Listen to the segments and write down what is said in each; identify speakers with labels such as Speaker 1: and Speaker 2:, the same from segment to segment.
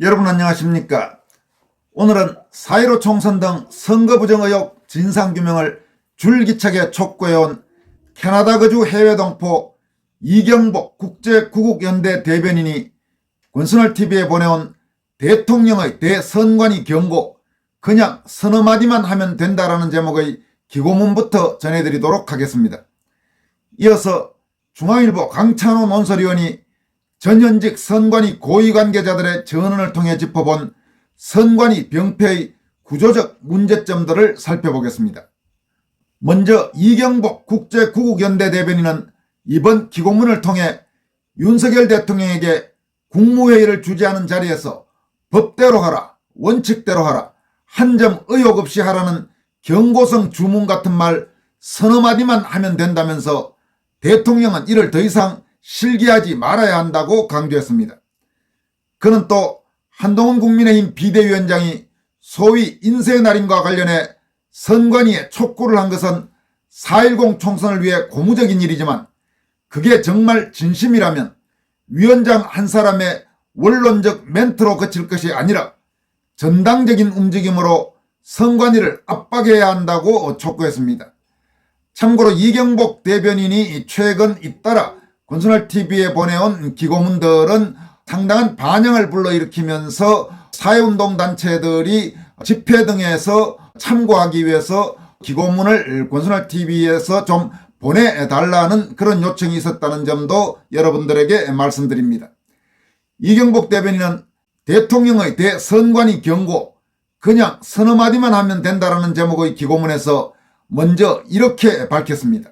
Speaker 1: 여러분 안녕하십니까? 오늘은 4.15 총선 등 선거 부정 의혹 진상규명을 줄기차게 촉구해온 캐나다 거주 해외 동포 이경복 국제구국연대 대변인이 권순월TV에 보내온 대통령의 대선관위 경고, 그냥 서너 마디만 하면 된다라는 제목의 기고문부터 전해드리도록 하겠습니다. 이어서 중앙일보 강찬호 논설위원이 전현직 선관위 고위관계자들의 전언을 통해 짚어본 선관위 병폐의 구조적 문제점들을 살펴보겠습니다. 먼저 이경복 국제구국연대 대변인은 이번 기고문을 통해 윤석열 대통령에게 국무회의를 주재하는 자리에서 법대로 하라, 원칙대로 하라, 한 점 의혹 없이 하라는 경고성 주문 같은 말 서너 마디만 하면 된다면서 대통령은 이를 더 이상 실기하지 말아야 한다고 강조했습니다. 그는 또 한동훈 국민의힘 비대위원장이 소위 인쇄날인과 관련해 선관위에 촉구를 한 것은 4.10 총선을 위해 고무적인 일이지만 그게 정말 진심이라면 위원장 한 사람의 원론적 멘트로 그칠 것이 아니라 전당적인 움직임으로 선관위를 압박해야 한다고 촉구했습니다. 참고로 이경복 대변인이 최근 잇따라 권순월TV에 보내온 기고문들은 상당한 반향을 불러일으키면서 사회운동 단체들이 집회 등에서 참고하기 위해서 기고문을 권순월TV에서 좀 보내달라는 그런 요청이 있었다는 점도 여러분들에게 말씀드립니다. 이경복 대변인은 대통령의 대선관위 경고, 그냥 서너 마디만 하면 된다라는 제목의 기고문에서 먼저 이렇게 밝혔습니다.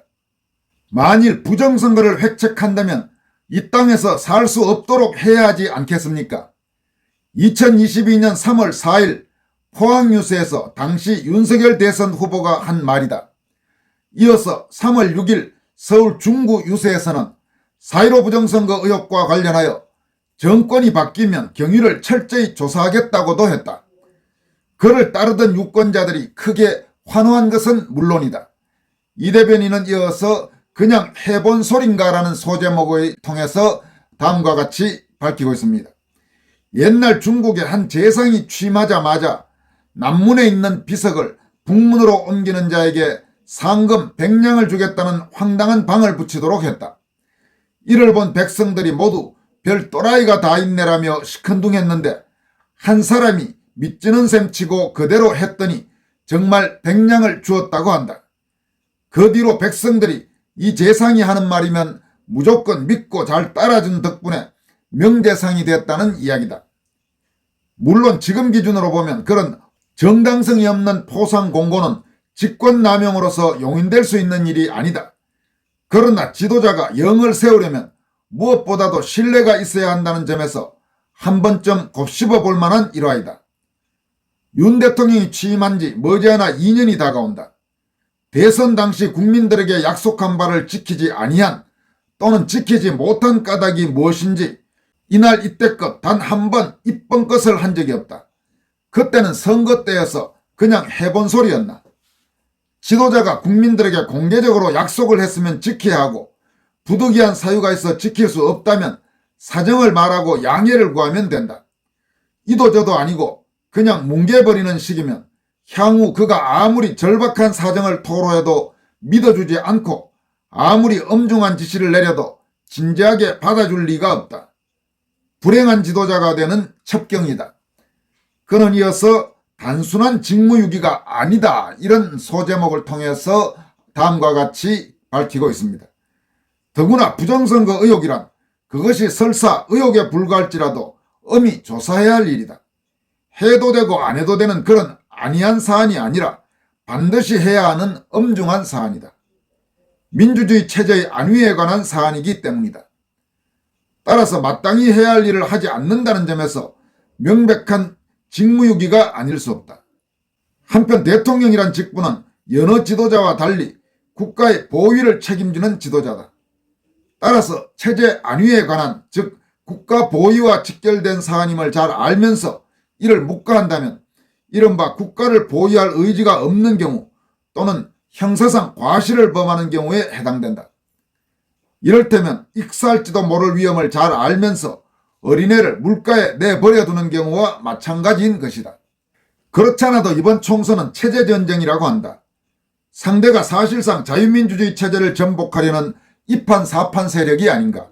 Speaker 1: 만일 부정선거를 획책한다면 이 땅에서 살 수 없도록 해야 하지 않겠습니까? 2022년 3월 4일 포항유세에서 당시 윤석열 대선 후보가 한 말이다. 이어서 3월 6일 서울 중구 유세에서는 4.15 부정선거 의혹과 관련하여 정권이 바뀌면 경위를 철저히 조사하겠다고도 했다. 그를 따르던 유권자들이 크게 환호한 것은 물론이다. 이 대변인은 이어서 그냥 해본 소린가라는 소제목을 통해서 다음과 같이 밝히고 있습니다. 옛날 중국의 한 재상이 취임하자마자 남문에 있는 비석을 북문으로 옮기는 자에게 상금 100냥을 주겠다는 황당한 방을 붙이도록 했다. 이를 본 백성들이 모두 별 또라이가 다 있네라며 시큰둥했는데 한 사람이 믿지는 셈 치고 그대로 했더니 정말 100냥을 주었다고 한다. 그 뒤로 백성들이 이 재상이 하는 말이면 무조건 믿고 잘 따라준 덕분에 명재상이 됐다는 이야기다. 물론 지금 기준으로 보면 그런 정당성이 없는 포상 공고는 직권남용으로서 용인될 수 있는 일이 아니다. 그러나 지도자가 영을 세우려면 무엇보다도 신뢰가 있어야 한다는 점에서 한 번쯤 곱씹어 볼 만한 일화이다. 윤 대통령이 취임한 지 머지않아 2년이 다가온다. 대선 당시 국민들에게 약속한 바를 지키지 아니한 또는 지키지 못한 까닭이 무엇인지 이날 이때껏 단 한 번 입번껏을 한 적이 없다. 그때는 선거 때여서 그냥 해본 소리였나. 지도자가 국민들에게 공개적으로 약속을 했으면 지켜야 하고 부득이한 사유가 있어 지킬 수 없다면 사정을 말하고 양해를 구하면 된다. 이도저도 아니고 그냥 뭉개버리는 식이면 향후 그가 아무리 절박한 사정을 토로해도 믿어주지 않고 아무리 엄중한 지시를 내려도 진지하게 받아줄 리가 없다. 불행한 지도자가 되는 첩경이다. 그는 이어서 단순한 직무유기가 아니다, 이런 소제목을 통해서 다음과 같이 밝히고 있습니다. 더구나 부정선거 의혹이란 그것이 설사 의혹에 불과할지라도 엄히 조사해야 할 일이다. 해도 되고 안 해도 되는 그런 아니한 사안이 아니라 반드시 해야 하는 엄중한 사안이다. 민주주의 체제의 안위에 관한 사안이기 때문이다. 따라서 마땅히 해야 할 일을 하지 않는다는 점에서 명백한 직무유기가 아닐 수 없다. 한편 대통령이란 직분은 여러 지도자와 달리 국가의 보위를 책임지는 지도자다. 따라서 체제 안위에 관한, 즉 국가 보위와 직결된 사안임을 잘 알면서 이를 묵과한다면 이른바 국가를 보위할 의지가 없는 경우 또는 형사상 과실을 범하는 경우에 해당된다. 이를테면 익사할지도 모를 위험을 잘 알면서 어린애를 물가에 내버려두는 경우와 마찬가지인 것이다. 그렇잖아도 이번 총선은 체제전쟁이라고 한다. 상대가 사실상 자유민주주의 체제를 전복하려는 이판사판 세력이 아닌가.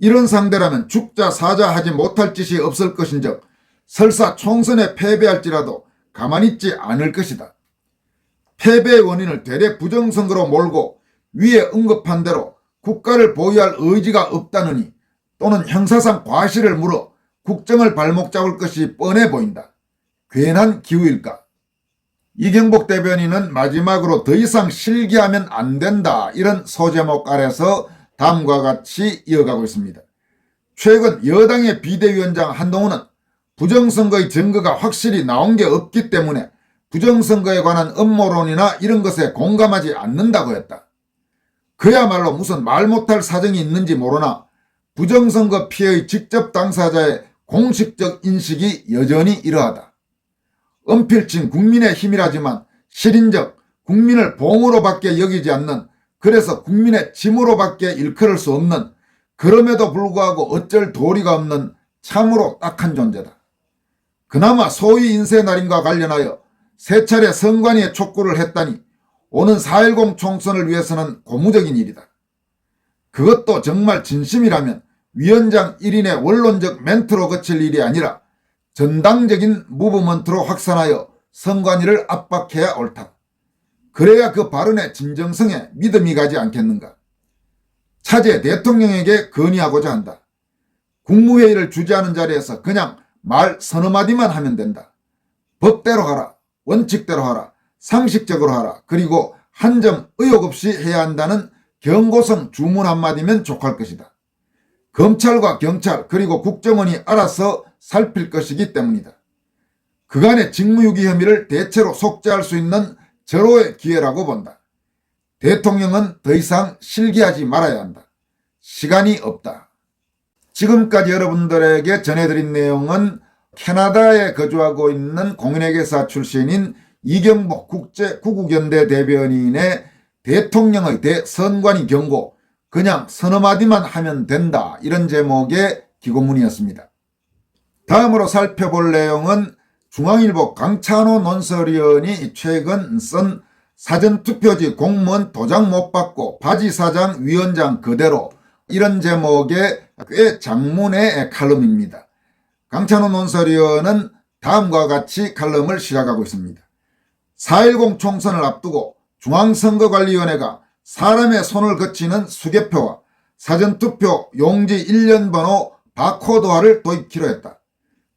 Speaker 1: 이런 상대라면 죽자 사자 하지 못할 짓이 없을 것인즉 설사 총선에 패배할지라도 가만히 있지 않을 것이다. 패배의 원인을 대래 부정선거로 몰고 위에 언급한 대로 국가를 보유할 의지가 없다느니 또는 형사상 과실을 물어 국정을 발목 잡을 것이 뻔해 보인다. 괜한 기우일까? 이경복 대변인은 마지막으로 더 이상 실기하면 안 된다 이런 소제목 아래서 다음과 같이 이어가고 있습니다. 최근 여당의 비대위원장 한동훈은 부정선거의 증거가 확실히 나온 게 없기 때문에 부정선거에 관한 음모론이나 이런 것에 공감하지 않는다고 했다. 그야말로 무슨 말 못할 사정이 있는지 모르나 부정선거 피해의 직접 당사자의 공식적 인식이 여전히 이러하다. 은필친 국민의 힘이라지만 실인적 국민을 봉으로밖에 여기지 않는, 그래서 국민의 짐으로밖에 일컬을 수 없는, 그럼에도 불구하고 어쩔 도리가 없는 참으로 딱한 존재다. 그나마 소위 인쇄날인과 관련하여 세 차례 선관위에 촉구를 했다니 오는 4.10 총선을 위해서는 고무적인 일이다. 그것도 정말 진심이라면 위원장 1인의 원론적 멘트로 그칠 일이 아니라 전당적인 무브먼트로 확산하여 선관위를 압박해야 옳다. 그래야 그 발언의 진정성에 믿음이 가지 않겠는가. 차제 대통령에게 건의하고자 한다. 국무회의를 주재하는 자리에서 그냥 말 서너 마디만 하면 된다. 법대로 하라, 원칙대로 하라, 상식적으로 하라, 그리고 한 점 의혹 없이 해야 한다는 경고성 주문 한마디면 족할 것이다. 검찰과 경찰 그리고 국정원이 알아서 살필 것이기 때문이다. 그간의 직무유기 혐의를 대체로 속죄할 수 있는 절호의 기회라고 본다. 대통령은 더 이상 실기하지 말아야 한다. 시간이 없다. 지금까지 여러분들에게 전해드린 내용은 캐나다에 거주하고 있는 공인회계사 출신인 이경복 국제구국연대 대변인의 대통령의 대선관위 경고, 그냥 서너 마디만 하면 된다, 이런 제목의 기고문이었습니다. 다음으로 살펴볼 내용은 중앙일보 강찬호 논설위원이 최근 쓴 사전투표지 공무원 도장 못 받고 바지사장 위원장 그대로, 이런 제목의 꽤 장문의 칼럼입니다. 강찬호 논설위원은 다음과 같이 칼럼을 시작하고 있습니다. 4.10 총선을 앞두고 중앙선거관리위원회가 사람의 손을 거치는 수개표와 사전투표 용지 1년 번호 바코드화를 도입키로 했다.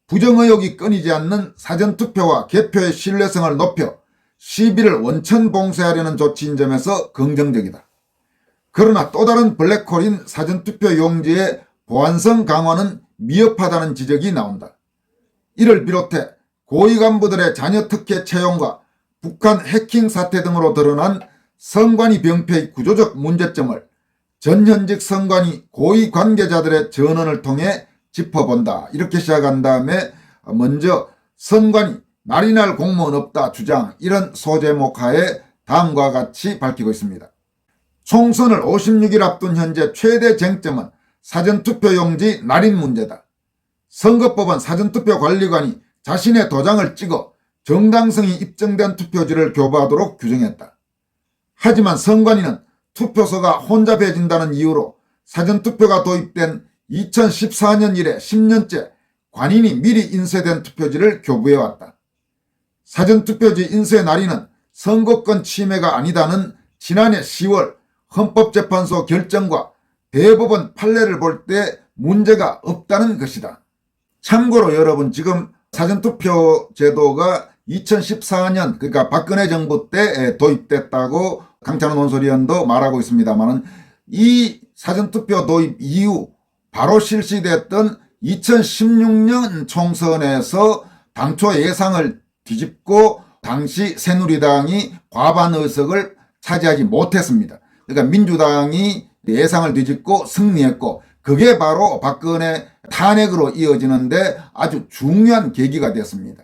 Speaker 1: 부정의혹이 끊이지 않는 사전투표와 개표의 신뢰성을 높여 시비를 원천 봉쇄하려는 조치인 점에서 긍정적이다. 그러나 또 다른 블랙홀인 사전투표 용지의 보안성 강화는 미흡하다는 지적이 나온다. 이를 비롯해 고위 간부들의 자녀 특혜 채용과 북한 해킹 사태 등으로 드러난 선관위 병폐의 구조적 문제점을 전현직 선관위 고위 관계자들의 전언을 통해 짚어본다. 이렇게 시작한 다음에 먼저 선관위 날이날 공무원 없다 주장, 이런 소제목 하에 다음과 같이 밝히고 있습니다. 총선을 56일 앞둔 현재 최대 쟁점은 사전투표용지 날인 문제다. 선거법은 사전투표관리관이 자신의 도장을 찍어 정당성이 입증된 투표지를 교부하도록 규정했다. 하지만 선관위는 투표소가 혼잡해진다는 이유로 사전투표가 도입된 2014년 이래 10년째 관인이 미리 인쇄된 투표지를 교부해왔다. 사전투표지 인쇄 날인은 선거권 침해가 아니다는 지난해 10월 헌법재판소 결정과 대법원 판례를 볼 때 문제가 없다는 것이다. 참고로 여러분, 지금 사전투표 제도가 2014년, 그러니까 박근혜 정부 때 도입됐다고 강찬호 논설위원도 말하고 있습니다만, 이 사전투표 도입 이후 바로 실시됐던 2016년 총선에서 당초 예상을 뒤집고 당시 새누리당이 과반 의석을 차지하지 못했습니다. 그러니까 민주당이 예상을 뒤집고 승리했고, 그게 바로 박근혜 탄핵으로 이어지는데 아주 중요한 계기가 됐습니다.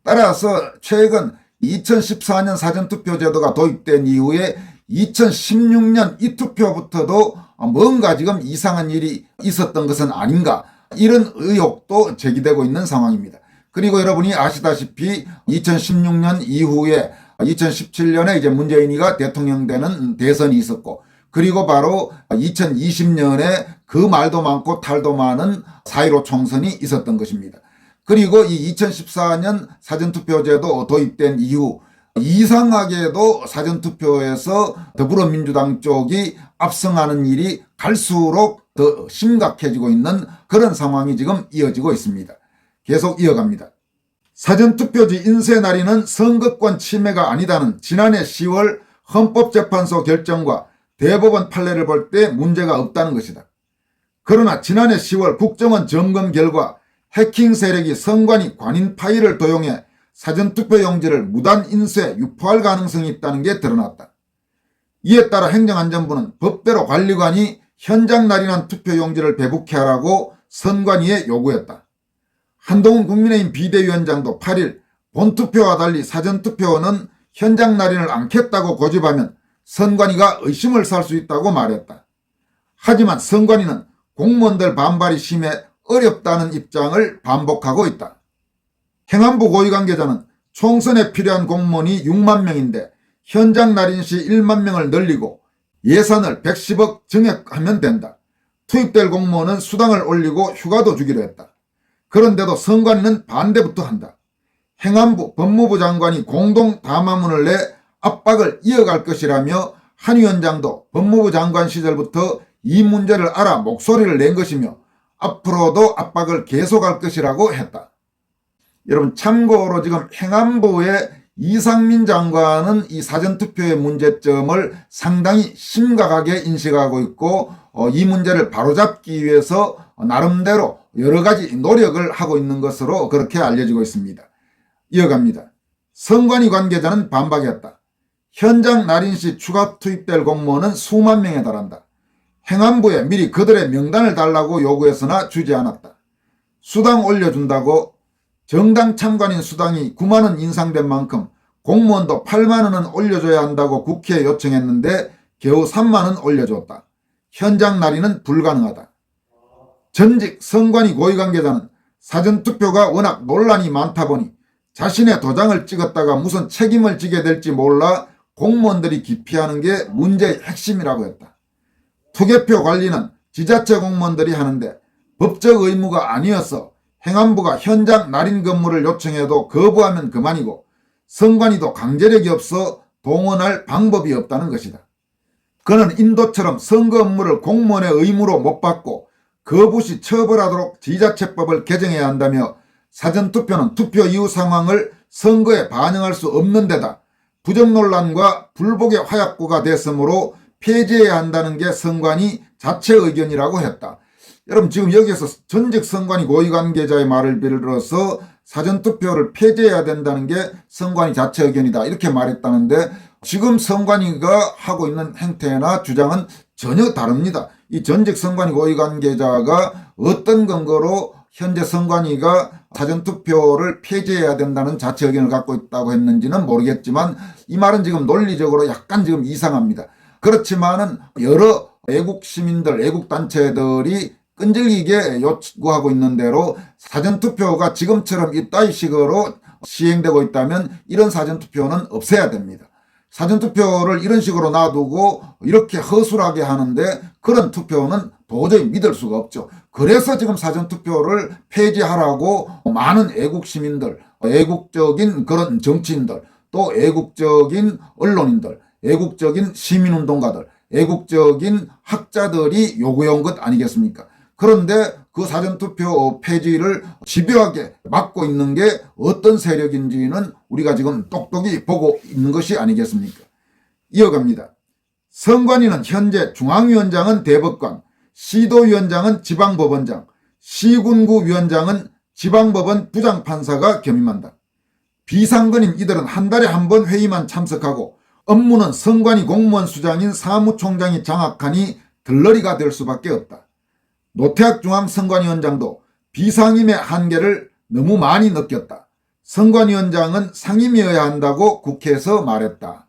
Speaker 1: 따라서 최근 2014년 사전투표 제도가 도입된 이후에 2016년 이 투표부터도 뭔가 지금 이상한 일이 있었던 것은 아닌가, 이런 의혹도 제기되고 있는 상황입니다. 그리고 여러분이 아시다시피 2016년 이후에 2017년에 이제 문재인이가 대통령 되는 대선이 있었고, 그리고 바로 2020년에 그 말도 많고 탈도 많은 4.15 총선이 있었던 것입니다. 그리고 이 2014년 사전투표제도 도입된 이후 이상하게도 사전투표에서 더불어민주당 쪽이 압승하는 일이 갈수록 더 심각해지고 있는 그런 상황이 지금 이어지고 있습니다. 계속 이어갑니다. 사전투표지 인쇄 날인은 선거권 침해가 아니다는 지난해 10월 헌법재판소 결정과 대법원 판례를 볼 때 문제가 없다는 것이다. 그러나 지난해 10월 국정원 점검 결과 해킹 세력이 선관위 관인 파일을 도용해 사전투표용지를 무단 인쇄, 유포할 가능성이 있다는 게 드러났다. 이에 따라 행정안전부는 법대로 관리관이 현장 날인한 투표용지를 배부케 하라고 선관위에 요구했다. 한동훈 국민의힘 비대위원장도 8일 본투표와 달리 사전투표는 현장 날인을 않겠다고 고집하면 선관위가 의심을 살 수 있다고 말했다. 하지만 선관위는 공무원들 반발이 심해 어렵다는 입장을 반복하고 있다. 행안부 고위 관계자는 총선에 필요한 공무원이 6만 명인데 현장 날인 시 1만 명을 늘리고 예산을 110억 증액하면 된다. 투입될 공무원은 수당을 올리고 휴가도 주기로 했다. 그런데도 선관위는 반대부터 한다. 행안부, 법무부 장관이 공동 담화문을 내 압박을 이어갈 것이라며 한 위원장도 법무부 장관 시절부터 이 문제를 알아 목소리를 낸 것이며 앞으로도 압박을 계속할 것이라고 했다. 여러분, 참고로 지금 행안부의 이상민 장관은 이 사전투표의 문제점을 상당히 심각하게 인식하고 있고 이 문제를 바로잡기 위해서 나름대로 여러 가지 노력을 하고 있는 것으로 그렇게 알려지고 있습니다. 이어갑니다. 선관위 관계자는 반박했다. 현장 날인 시 추가 투입될 공무원은 수만 명에 달한다. 행안부에 미리 그들의 명단을 달라고 요구했으나 주지 않았다. 수당 올려준다고 정당 참관인 수당이 9만 원 인상된 만큼 공무원도 8만 원은 올려줘야 한다고 국회에 요청했는데 겨우 3만 원 올려줬다. 현장 날인은 불가능하다. 전직 선관위 고위 관계자는 사전투표가 워낙 논란이 많다 보니 자신의 도장을 찍었다가 무슨 책임을 지게 될지 몰라 공무원들이 기피하는 게 문제의 핵심이라고 했다. 투개표 관리는 지자체 공무원들이 하는데 법적 의무가 아니어서 행안부가 현장 날인 근무를 요청해도 거부하면 그만이고 선관위도 강제력이 없어 동원할 방법이 없다는 것이다. 그는 인도처럼 선거 업무를 공무원의 의무로 못 받고 거부 시 처벌하도록 지자체법을 개정해야 한다며 사전투표는 투표 이후 상황을 선거에 반영할 수 없는 데다 부정 논란과 불복의 화약고가 됐으므로 폐지해야 한다는 게 선관위 자체 의견이라고 했다. 여러분, 지금 여기에서 전직 선관위 고위 관계자의 말을 빌어서 사전투표를 폐지해야 된다는 게 선관위 자체 의견이다 이렇게 말했다는데 지금 선관위가 하고 있는 행태나 주장은 전혀 다릅니다. 이 전직 선관위 고위 관계자가 어떤 근거로 현재 선관위가 사전투표를 폐지해야 된다는 자체 의견을 갖고 있다고 했는지는 모르겠지만 이 말은 지금 논리적으로 약간 지금 이상합니다. 그렇지만은 여러 애국 시민들, 애국 단체들이 끈질기게 요구하고 있는 대로 사전투표가 지금처럼 이따위 식으로 시행되고 있다면 이런 사전투표는 없애야 됩니다. 사전투표를 이런 식으로 놔두고 이렇게 허술하게 하는데 그런 투표는 도저히 믿을 수가 없죠. 그래서 지금 사전투표를 폐지하라고 많은 애국 시민들, 애국적인 그런 정치인들, 또 애국적인 언론인들, 애국적인 시민운동가들, 애국적인 학자들이 요구해온 것 아니겠습니까? 그런데 그 사전투표 폐지를 집요하게 막고 있는 게 어떤 세력인지는 우리가 지금 똑똑히 보고 있는 것이 아니겠습니까? 이어갑니다. 선관위는 현재 중앙위원장은 대법관, 시도위원장은 지방법원장, 시군구위원장은 지방법원 부장판사가 겸임한다. 비상근인 이들은 한 달에 한 번 회의만 참석하고 업무는 선관위 공무원 수장인 사무총장이 장악하니 들러리가 될 수밖에 없다. 노태학 중앙선관위원장도 비상임의 한계를 너무 많이 느꼈다. 선관위원장은 상임이어야 한다고 국회에서 말했다.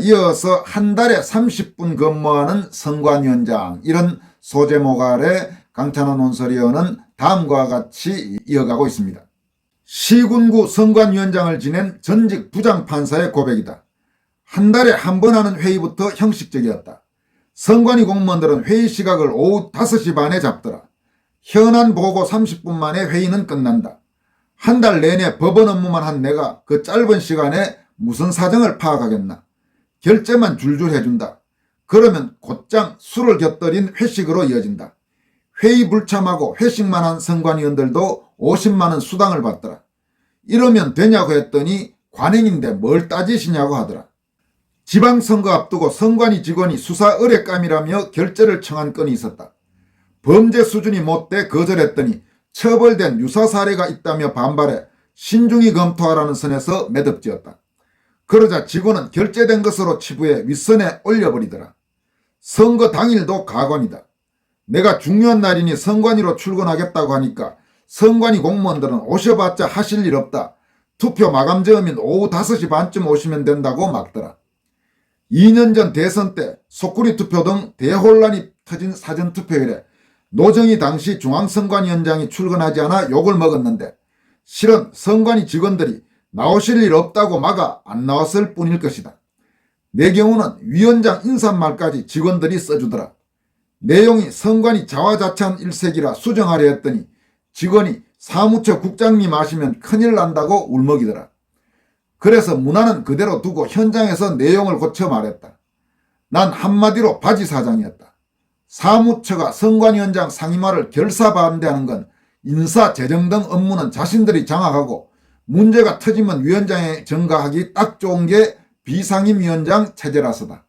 Speaker 1: 이어서 한 달에 30분 근무하는 선관위원장, 이런 소제목 아래 강찬원 논설위원은 다음과 같이 이어가고 있습니다. 시군구 선관위원장을 지낸 전직 부장판사의 고백이다. 한 달에 한 번 하는 회의부터 형식적이었다. 선관위 공무원들은 회의 시각을 오후 5시 반에 잡더라. 현안 보고 30분 만에 회의는 끝난다. 한 달 내내 법원 업무만 한 내가 그 짧은 시간에 무슨 사정을 파악하겠나. 결제만 줄줄 해준다. 그러면 곧장 술을 곁들인 회식으로 이어진다. 회의 불참하고 회식만 한 선관위원들도 50만 원 수당을 받더라. 이러면 되냐고 했더니 관행인데 뭘 따지시냐고 하더라. 지방선거 앞두고 선관위 직원이 수사 의뢰감이라며 결재를 청한 건이 있었다. 범죄 수준이 못돼 거절했더니 처벌된 유사 사례가 있다며 반발해 신중히 검토하라는 선에서 매듭지었다. 그러자 직원은 결재된 것으로 치부해 윗선에 올려버리더라. 선거 당일도 가관이다. 내가 중요한 날이니 선관위로 출근하겠다고 하니까 선관위 공무원들은 오셔봤자 하실 일 없다. 투표 마감 즈음인 오후 5시 반쯤 오시면 된다고 막더라. 2년 전 대선 때 속구리 투표 등 대혼란이 터진 사전투표일에 노정희 당시 중앙선관위원장이 출근하지 않아 욕을 먹었는데 실은 선관위 직원들이 나오실 일 없다고 막아 안 나왔을 뿐일 것이다. 내 경우는 위원장 인사말까지 직원들이 써주더라. 내용이 선관위 자화자찬 일색이라 수정하려 했더니 직원이 사무처 국장님 아시면 큰일 난다고 울먹이더라. 그래서 문화는 그대로 두고 현장에서 내용을 고쳐 말했다. 난 한마디로 바지사장이었다. 사무처가 선관위원장 상임화를 결사반대하는 건 인사, 재정 등 업무는 자신들이 장악하고 문제가 터지면 위원장에 전가하기 딱 좋은 게 비상임위원장 체제라서다.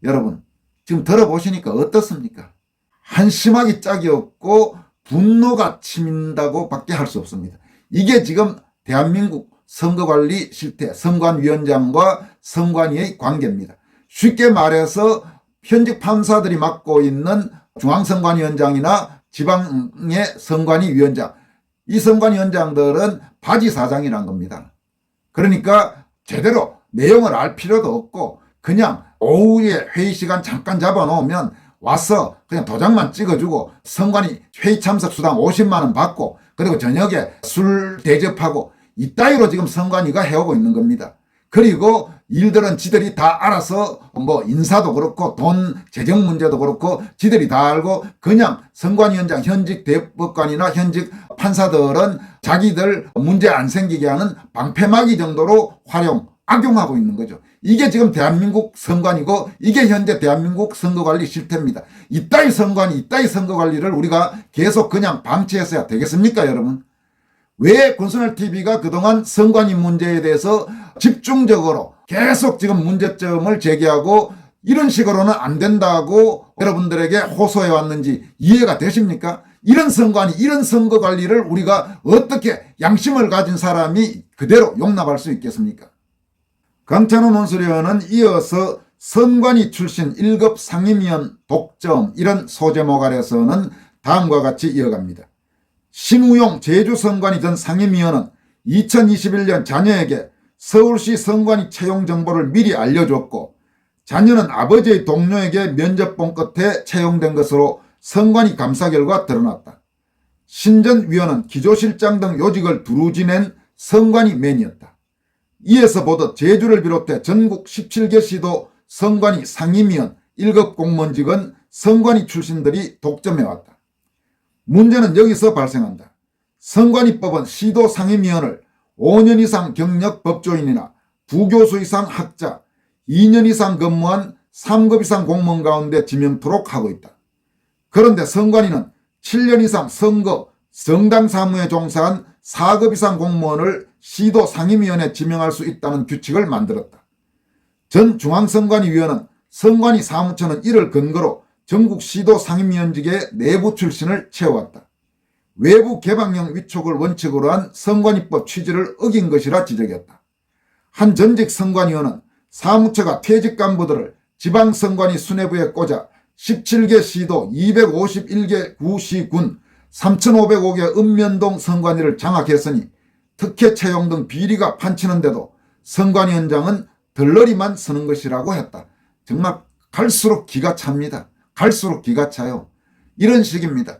Speaker 1: 여러분 지금 들어보시니까 어떻습니까? 한심하기 짝이 없고 분노가 치민다고 밖에 할 수 없습니다. 이게 지금 대한민국 선거관리 실태, 선관위원장과 선관위의 관계입니다. 쉽게 말해서 현직 판사들이 맡고 있는 중앙선관위원장이나 지방의 선관위위원장, 이 선관위원장들은 바지사장이란 겁니다. 그러니까 제대로 내용을 알 필요도 없고 그냥 오후에 회의 시간 잠깐 잡아놓으면 와서 그냥 도장만 찍어주고 선관위 회의 참석 수당 50만 원 받고 그리고 저녁에 술 대접하고 이따위로 지금 선관위가 해오고 있는 겁니다. 그리고 일들은 지들이 다 알아서 뭐 인사도 그렇고 돈 재정 문제도 그렇고 지들이 다 알고 그냥 선관위원장 현직 대법관이나 현직 판사들은 자기들 문제 안 생기게 하는 방패막이 정도로 악용하고 있는 거죠. 이게 지금 대한민국 선관위고 이게 현재 대한민국 선거관리 실태입니다. 이따위 선관위, 이따위 선거관리를 우리가 계속 그냥 방치했어야 되겠습니까, 여러분? 왜 권순일TV가 그동안 선관위 문제에 대해서 집중적으로 계속 지금 문제점을 제기하고 이런 식으로는 안 된다고 여러분들에게 호소해 왔는지 이해가 되십니까? 이런 선관위, 이런 선거관리를 우리가 어떻게 양심을 가진 사람이 그대로 용납할 수 있겠습니까? 강찬호 논술위원은 이어서 선관위 출신 1급 상임위원 독점 이런 소제목 아래서는 다음과 같이 이어갑니다. 신우용 제주선관위 전 상임위원은 2021년 자녀에게 서울시 선관위 채용 정보를 미리 알려줬고 자녀는 아버지의 동료에게 면접 본 끝에 채용된 것으로 선관위 감사 결과 드러났다. 신 전 위원은 기조실장 등 요직을 두루 지낸 선관위 맨이었다. 이에서 보듯 제주를 비롯해 전국 17개 시도 선관위 상임위원 1급 공무원직은 선관위 출신들이 독점해왔다. 문제는 여기서 발생한다. 선관위법은 시도 상임위원을 5년 이상 경력 법조인이나 부교수 이상 학자, 2년 이상 근무한 3급 이상 공무원 가운데 지명토록 하고 있다. 그런데 선관위는 7년 이상 선거, 정당 사무에 종사한 4급 이상 공무원을 시도 상임위원에 지명할 수 있다는 규칙을 만들었다. 전 중앙선관위위원은 선관위 사무처는 이를 근거로 전국 시도 상임위원직의 내부 출신을 채워왔다. 외부 개방형 위촉을 원칙으로 한 선관위법 취지를 어긴 것이라 지적했다. 한 전직 선관위원은 사무처가 퇴직 간부들을 지방선관위 수뇌부에 꽂아 17개 시도 251개 구시군 3,505개 읍면동 선관위를 장악했으니 특혜 채용 등 비리가 판치는데도 선관위원장은 덜러리만 서는 것이라고 했다. 정말 갈수록 기가 찹니다. 갈수록 기가 차요. 이런 식입니다.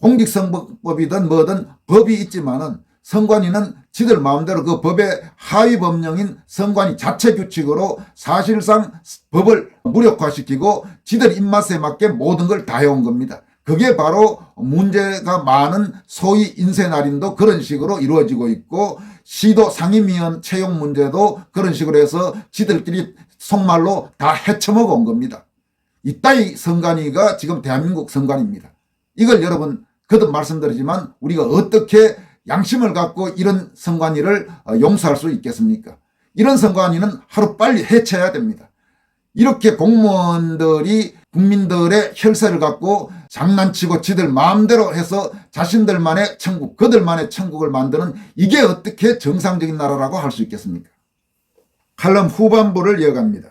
Speaker 1: 공직선거법이든 뭐든 법이 있지만은 선관위는 지들 마음대로 그 법의 하위 법령인 선관위 자체 규칙으로 사실상 법을 무력화시키고 지들 입맛에 맞게 모든 걸 다 해온 겁니다. 그게 바로 문제가 많은 소위 인쇄날인도 그런 식으로 이루어지고 있고, 시도 상임위원 채용 문제도 그런 식으로 해서 지들끼리 속말로 다 헤쳐먹어 온 겁니다. 이따위 선관위가 지금 대한민국 선관위입니다. 이걸 여러분 거듭 말씀드리지만 우리가 어떻게 양심을 갖고 이런 선관위를 용서할 수 있겠습니까? 이런 선관위는 하루빨리 해체해야 됩니다. 이렇게 공무원들이 국민들의 혈세를 갖고 장난치고 지들 마음대로 해서 자신들만의 천국, 그들만의 천국을 만드는, 이게 어떻게 정상적인 나라라고 할 수 있겠습니까? 칼럼 후반부를 이어갑니다.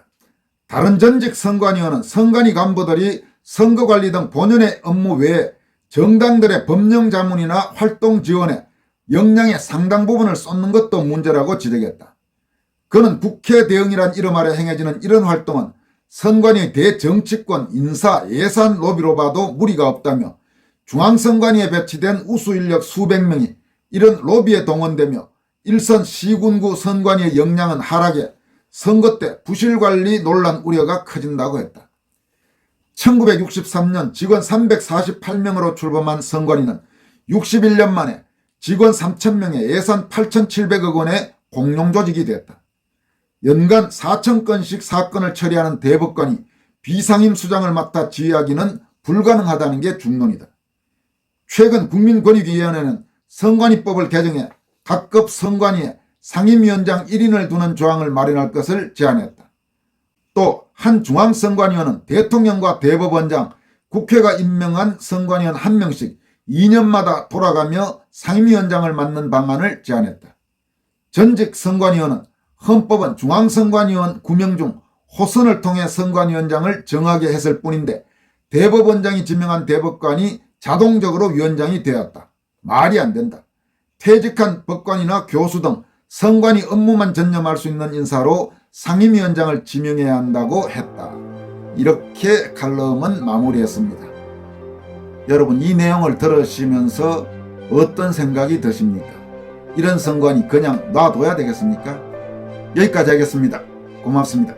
Speaker 1: 다른 전직 선관위원은 선관위 간부들이 선거관리 등 본연의 업무 외에 정당들의 법령 자문이나 활동 지원에 역량의 상당 부분을 쏟는 것도 문제라고 지적했다. 그는 국회 대응이란 이름 아래 행해지는 이런 활동은 선관위의 대정치권, 인사, 예산 로비로 봐도 무리가 없다며, 중앙선관위에 배치된 우수인력 수백 명이 이런 로비에 동원되며 일선 시군구 선관위의 역량은 하락해 선거 때 부실관리 논란 우려가 커진다고 했다. 1963년 직원 348명으로 출범한 선관위는 61년 만에 직원 3,000명에 예산 8,700억 원의 공룡조직이 됐다. 연간 4,000건씩 사건을 처리하는 대법관이 비상임 수장을 맡아 지휘하기는 불가능하다는 게 중론이다. 최근 국민권익위원회는 선관위법을 개정해 각급 선관위에 상임위원장 1인을 두는 조항을 마련할 것을 제안했다. 또 한 중앙선관위원은 대통령과 대법원장, 국회가 임명한 선관위원 1명씩 2년마다 돌아가며 상임위원장을 맡는 방안을 제안했다. 전직 선관위원은 헌법은 중앙선관위원 9명 중 호선을 통해 선관위원장을 정하게 했을 뿐인데 대법원장이 지명한 대법관이 자동적으로 위원장이 되었다. 말이 안 된다. 퇴직한 법관이나 교수 등 선관위 업무만 전념할 수 있는 인사로 상임위원장을 지명해야 한다고 했다. 이렇게 칼럼은 마무리했습니다. 여러분, 이 내용을 들으시면서 어떤 생각이 드십니까? 이런 선관위 그냥 놔둬야 되겠습니까? 여기까지 하겠습니다. 고맙습니다.